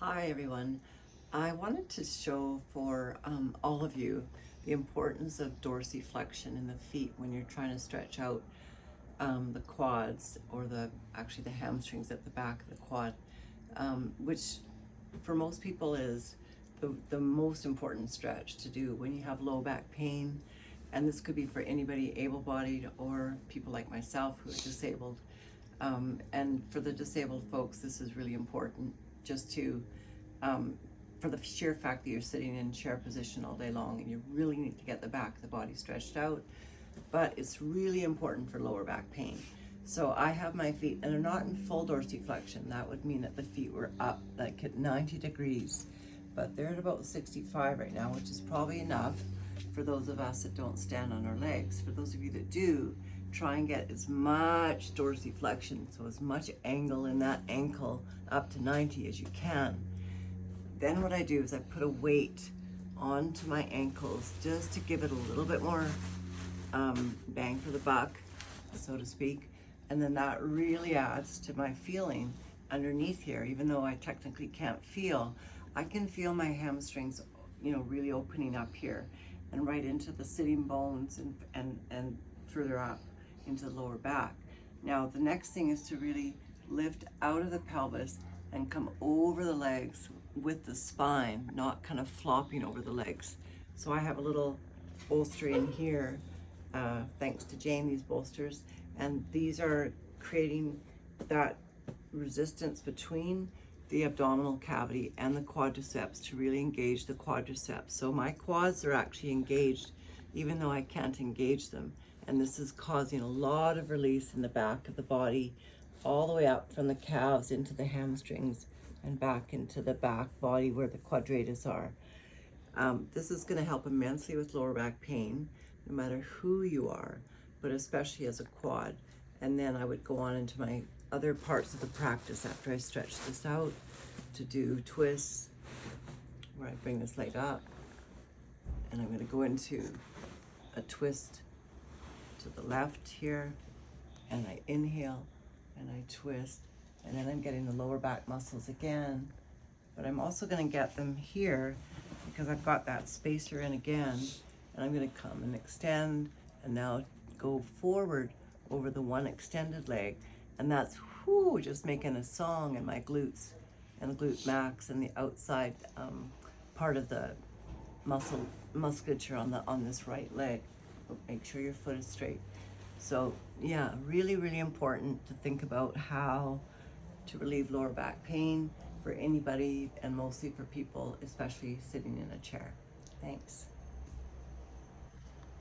Hi everyone. I wanted to show for all of you the importance of dorsiflexion in the feet when you're trying to stretch out the quads, or actually the hamstrings at the back of the quad, which for most people is the most important stretch to do when you have low back pain. And this could be for anybody able-bodied or people like myself who are disabled. And for the disabled folks, this is really important just to, for the sheer fact that you're sitting in chair position all day long and you really need to get the back of the body stretched out. But it's really important for lower back pain. So I have my feet, and they're not in full dorsiflexion. That would mean that the feet were up like at 90 degrees, but they're at about 65 right now, which is probably enough for those of us that don't stand on our legs. For those of you that do, try and get as much dorsiflexion, so as much angle in that ankle up to 90 as you can. Then what I do is I put a weight onto my ankles just to give it a little bit more bang for the buck, so to speak. And then that really adds to my feeling underneath here. Even though I technically can't feel, I can feel my hamstrings, really opening up here and right into the sitting bones and further up into the lower back. Now the next thing is to really lift out of the pelvis and come over the legs with the spine, not kind of flopping over the legs. So I have a little bolster in here, thanks to Jane, these bolsters, and these are creating that resistance between the abdominal cavity and the quadriceps to really engage the quadriceps. So my quads are actually engaged even though I can't engage them. And this is causing a lot of release in the back of the body, all the way up from the calves into the hamstrings and back into the back body where the quadratis are. This is going to help immensely with lower back pain, no matter who you are, but especially as a quad. And then I would go on into my other parts of the practice after I stretch this out to do twists, where I bring this leg up, and I'm going to go into a twist to the left here, and I inhale and I twist, and then I'm getting the lower back muscles again, but I'm also going to get them here because I've got that spacer in again, and I'm going to come and extend and now go forward over the one extended leg, and that's just making a song in my glutes and the glute max and the outside part of the musculature on this right leg. Make sure your foot is straight. So yeah, really, really important to think about how to relieve lower back pain for anybody, and mostly for people, especially sitting in a chair. Thanks.